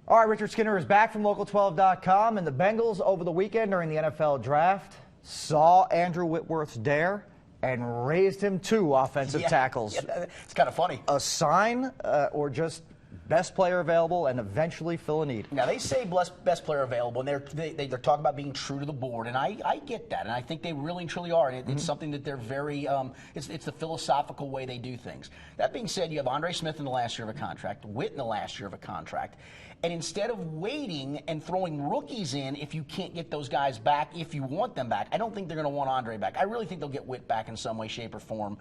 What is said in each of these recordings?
All right, Richard Skinner is back from Local12.com, and the Bengals over the weekend during the NFL draft saw Andrew Whitworth's dare and raised him 2 offensive tackles. Yeah, it's kind of funny. A sign or just best player available and eventually fill a need. Now, they say best player available, and they're talking about being true to the board, and I get that, and I think they really and truly are. And it's something that they're very, it's the philosophical way they do things. That being said, you have Andre Smith in the last year of a contract, Witt in the last year of a contract, and instead of waiting and throwing rookies in if you can't get those guys back, if you want them back, I don't think they're going to want Andre back. I really think they'll get Witt back in some way, shape, or form.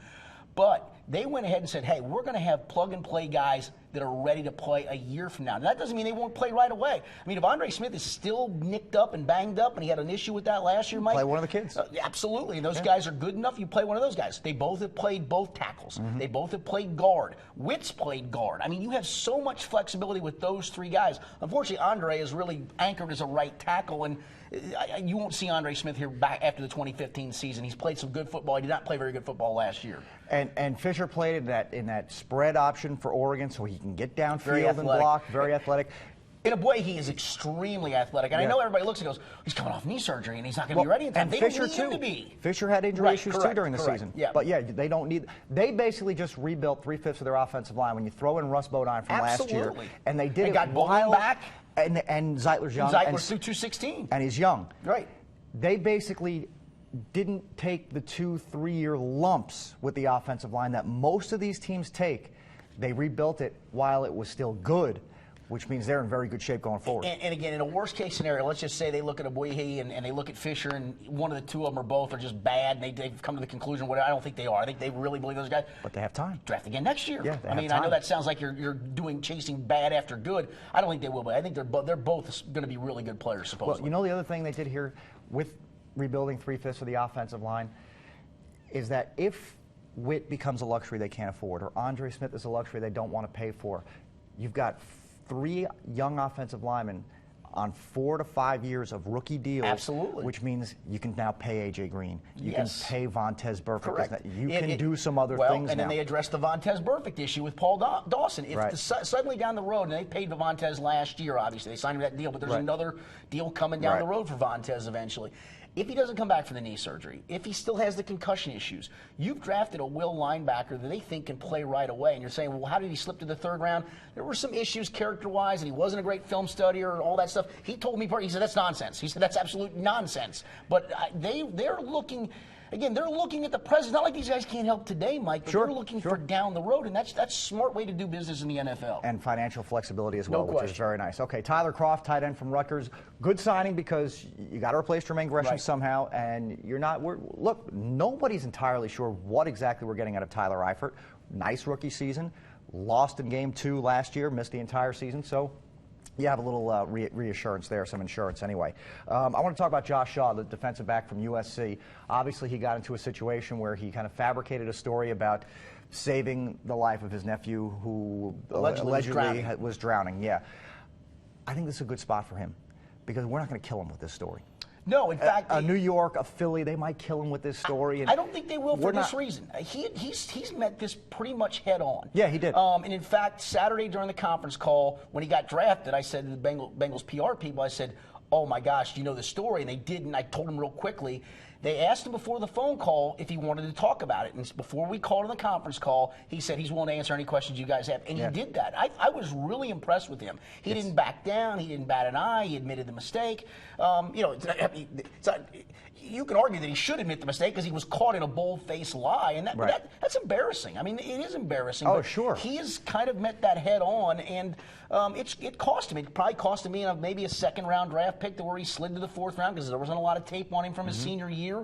But they went ahead and said, hey, we're going to have plug-and-play guys that are ready to play a year from now. Now, that doesn't mean they won't play right away. I mean, if Andre Smith is still nicked up and banged up, and he had an issue with that last year, Mike. Play one of the kids. Absolutely. And those guys are good enough, you play one of those guys. They both have played both tackles. They both have played guard. Witt's played guard. I mean, you have so much flexibility with those 3 guys. Unfortunately, Andre is really anchored as a right tackle, and you won't see Andre Smith here back after the 2015 season. He's played some good football. He did not play very good football last year. And Fisher played in that spread option for Oregon, so he can get downfield and block. Very athletic. In a way, he is extremely athletic. And I know everybody looks and goes, he's coming off knee surgery and he's not going to be ready in time. And They Fisher, don't need him too. to be. Fisher had injury issues, too, during the season. Yeah. But, yeah, they don't need – they basically just rebuilt 3/5 of their offensive line when you throw in Russ Bodine from last year. And they did it got Bowling back. And Zeitler's young. Zeitler's through 216. And he's young. Right. They basically didn't take the 2-3 year lumps with the offensive line that most of these teams take. They rebuilt it while it was still good, which means they're in very good shape going forward. And again, in a worst-case scenario, let's just say they look at Abuihi and they look at Fisher, and one of the 2 of them or both are just bad, and they've come to the conclusion, I don't think they are. I think they really believe those guys. But they have time. Draft again next year. Yeah, I know that sounds like you're chasing bad after good. I don't think they will, but I think they're both going to be really good players, supposedly. Well, you know the other thing they did here with rebuilding 3/5 of the offensive line is that if Witt becomes a luxury they can't afford, or Andre Smith is a luxury they don't want to pay for, you've got 3 young offensive linemen on 4 to 5 years of rookie deals. Absolutely. Which means you can now pay A.J. Green. You can pay Vontez Burfict. Correct. You can do some other things and then they addressed the Vontez Burfict issue with Paul Dawson. If suddenly down the road, and they paid Vontez last year, obviously, they signed him that deal, but there's another deal coming down the road for Vontez eventually. If he doesn't come back from the knee surgery, if he still has the concussion issues, you've drafted a will linebacker that they think can play right away, and you're saying, well, how did he slip to the 3rd round? There were some issues character-wise, and he wasn't a great film studier and all that stuff. He told me, he said, that's nonsense. He said, that's absolute nonsense. But they're looking... Again, they're looking at the present. It's not like these guys can't help today, Mike, but they're looking for down the road, and that's a smart way to do business in the NFL. And financial flexibility as well, which is very nice. Okay, Tyler Croft, tight end from Rutgers. Good signing because you got to replace Jermaine Gresham somehow, and you're not. Look, nobody's entirely sure what exactly we're getting out of Tyler Eifert. Nice rookie season. Lost in game 2 last year, missed the entire season, so you have a little reassurance there, some insurance anyway. I want to talk about Josh Shaw, the defensive back from USC. Obviously, he got into a situation where he kind of fabricated a story about saving the life of his nephew who allegedly was drowning. Yeah. I think this is a good spot for him because we're not going to kill him with this story. No, in fact, New York, a Philly, they might kill him with this story. And I don't think they will for this reason. He's met this pretty much head on. Yeah, he did. And in fact, Saturday during the conference call, when he got drafted, I said to the Bengals PR people, I said, oh my gosh, do you know the story? And they didn't. I told them real quickly. They asked him before the phone call if he wanted to talk about it. And before we called on the conference call, he said he's willing to answer any questions you guys have. And he did that. I was really impressed with him. He didn't back down. He didn't bat an eye. He admitted the mistake. You can argue that he should admit the mistake because he was caught in a bold-faced lie. And that's embarrassing. I mean, it is embarrassing. Oh, but sure. He has kind of met that head on. And it cost him. It probably cost him maybe a 2nd-round draft pick to where he slid to the 4th round because there wasn't a lot of tape on him from his senior year.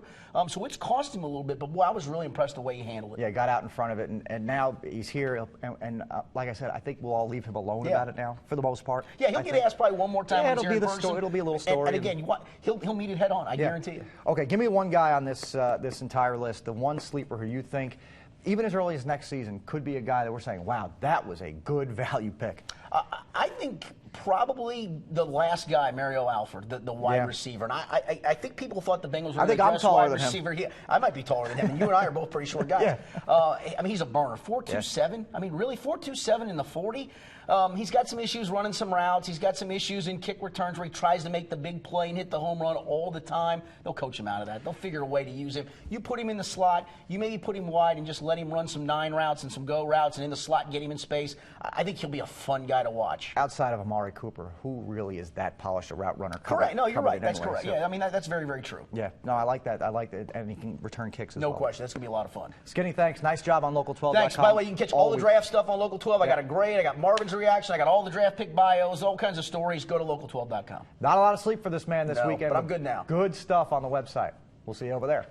So it's cost him a little bit, but boy, I was really impressed the way he handled it. Yeah, got out in front of it, and now he's here. And like I said, I think we'll all leave him alone about it now, for the most part. Yeah, he'll get asked probably one more time. Yeah, it'll be a little story. And again, he'll meet it head on. I guarantee you. Okay, give me one guy on this this entire list, the one sleeper who you think, even as early as next season, could be a guy that we're saying, wow, that was a good value pick. I think probably the last guy, Mario Alford, the wide receiver. And I think people thought the Bengals were I the think I'm best taller wide than him. receiver. I might be taller than him, and you and I are both pretty short guys. I mean, he's a burner. 4.27. I mean, really, 4.27 in the 40. He's got some issues running some routes. He's got some issues in kick returns where he tries to make the big play and hit the home run all the time. They'll coach him out of that. They'll figure a way to use him. You put him in the slot. You maybe put him wide and just let him run some 9 routes and some go routes, and in the slot get him in space. I think he'll be a fun guy to watch. Outside of Amari Cooper, who really is that polished a route runner? Correct. No, you're right. That's anyway, correct. so. Yeah, I mean, that's very, very true. Yeah. No, I like that. I like that. And he can return kicks as well. No question. That's going to be a lot of fun. Skinny, thanks. Nice job on Local12.com. Thanks. By the way, you can catch all the draft stuff on Local 12. I got a grade. I got Marvin's reaction. I got all the draft pick bios, all kinds of stories. Go to Local12.com. Not a lot of sleep for this man this weekend. But I'm good now. Good stuff on the website. We'll see you over there.